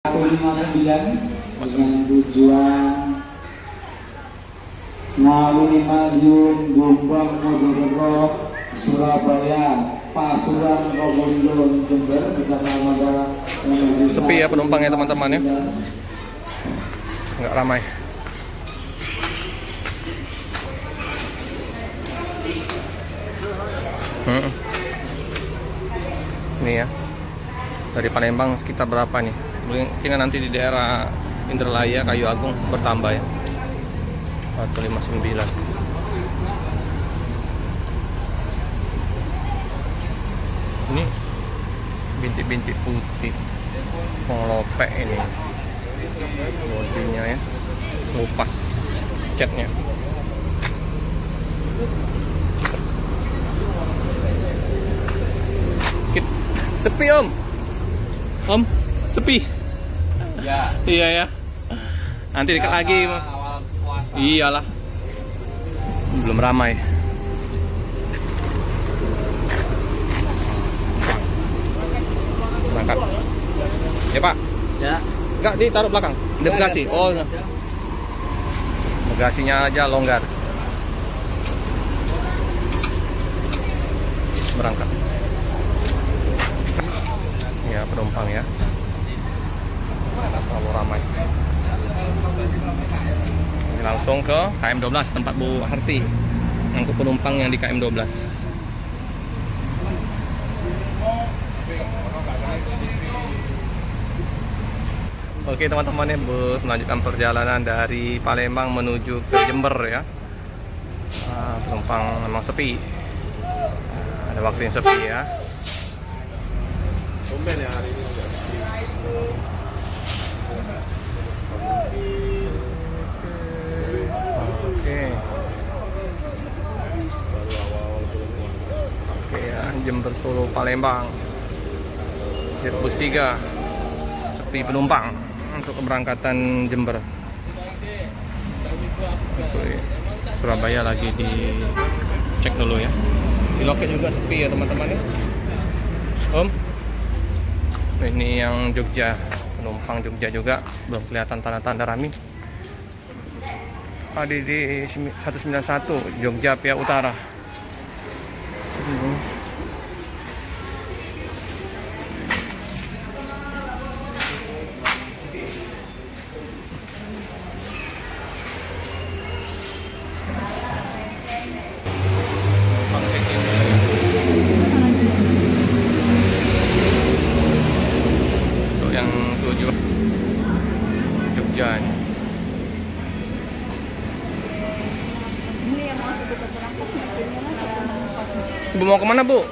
159 dengan tujuan Ngawi, Madiun, Jombang, Mojokerto, Surabaya, Pasuruan, Probolinggo, Jember bersama Madara. Sepi ya penumpangnya teman-teman ya, nggak ramai. Ini ya, dari Palembang sekitar berapa nih? Mungkin nanti di daerah Indralaya, Kayu Agung bertambah ya. 159. Ini bintik-bintik putih, pengelope ini, bodinya ya, ngupas catnya. Sepi om, sepi. Ya. Iya ya. Nanti dekat lagi. Iyalah. Belum ramai. Berangkat. Ya Pak. Ya. Enggak ditaruh belakang. Di bagasi. Oh. Bagasinya aja longgar. Berangkat. Ya penumpang ya. Terlalu ramai. Ini langsung ke KM 12 tempat Bu Harti ngangkut penumpang yang di KM 12. Oke teman-teman ya, melanjutkan perjalanan dari Palembang menuju ke Jember ya. Penumpang memang sepi. Ada waktu yang sepi ya. Tumben ya hari ini udah. Oke. Oke ya, Jember Solo Palembang. Bus 3. Sepi penumpang untuk keberangkatan Jember. Oke. Surabaya lagi dicek dulu ya. Di loket juga sepi ya teman-teman ya. Om. Ini yang Jogja, penumpang Jogja juga belum kelihatan tanda-tanda rame. ADD 191 Jogja pihak utara. Bu mau kemana Bu?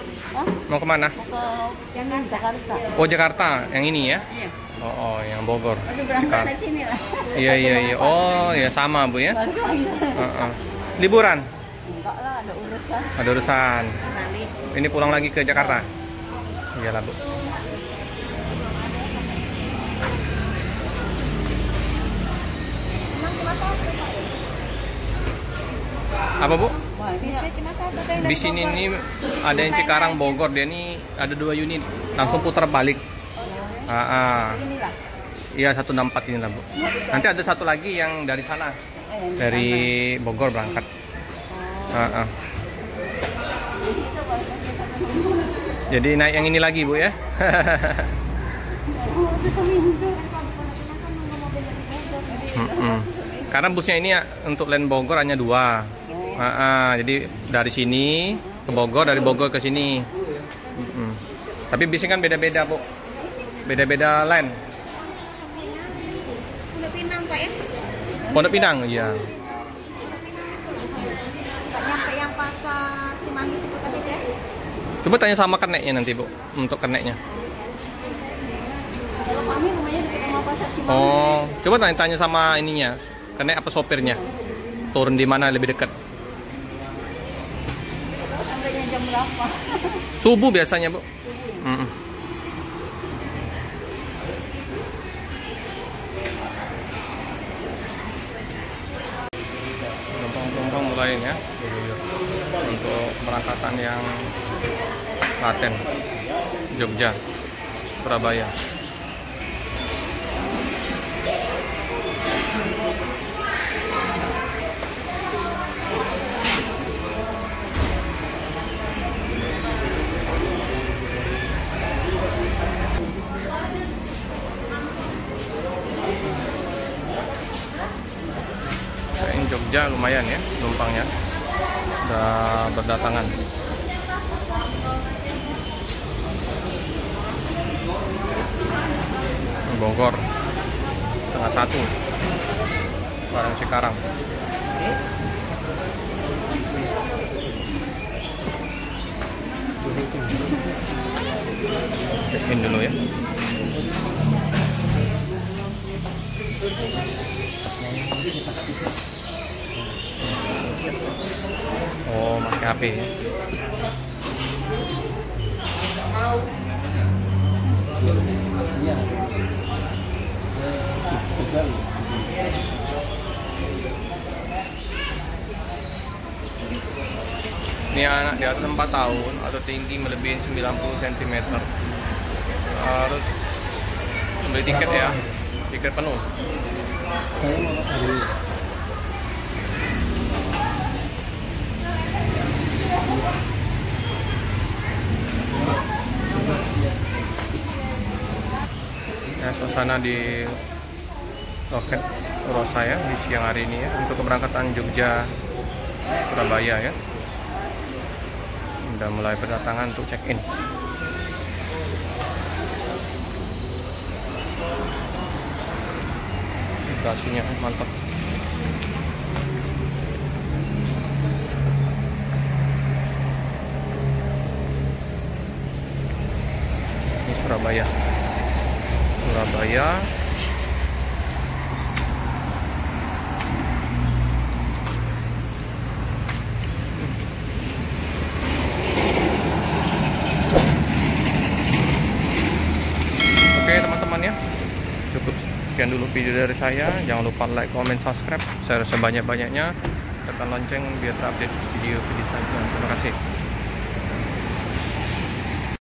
Mau kemana? Mau ke yang Jakarta. Oh Jakarta, yang ini ya? Iya. Oh, yang Bogor. Aduh berangkat dari sini lah. Iya. Oh ya sama Bu ya? Liburan? Enggak lah, ada urusan. Ada urusan. Nanti. Ini pulang lagi ke Jakarta? Iyalah Bu. Apa Bu? Di sini nih ada yang Cikarang Bogor, dia nih ada 2 unit, langsung putar balik. Iya 164 ini lah Bu. Nanti ada satu lagi yang dari sana, dari Bogor berangkat. Jadi naik yang ini lagi Bu ya. Karena busnya ini ya, untuk Land Bogor hanya 2. Jadi dari sini ke Bogor, dari Bogor ke sini. Tapi bisnya kan beda-beda Bu, beda-beda line. Pondok Pinang Pak ya? Pondok Pinang, iya. Tak nyampe yang pasar Cimanggis itu tadi deh. Coba tanya sama keneknya nanti Bu, untuk keneknya. Kalau kami rumahnya dekat sama pasar Cimanggis. Oh, coba tanya sama ininya, kenek apa sopirnya, turun di mana lebih dekat. Sampainya jam berapa? Subuh biasanya Bu. Penumpang mulai ya untuk keberangkatan yang Klaten, Jogja, Surabaya. Jogja lumayan ya penumpangnya, udah berdatangan. Bogor setengah 1 barang Cikarang. Check-in dulu ya. Oh, pakai HP ya. Ini anak di atas 4 tahun atau tinggi melebihi 90 cm harus beli tiket ya, tiket penuh. Ya, suasana di loket Rosa ya di siang hari ini ya, untuk keberangkatan Jogja Surabaya ya. Udah mulai berdatangan untuk check-in. Lokasinya mantap. Ini Surabaya. Oke teman-teman ya, cukup sekian dulu video dari saya. Jangan lupa like, comment, subscribe, share sebanyak-banyaknya, tekan lonceng biar terupdate video-video selanjutnya. Terima kasih.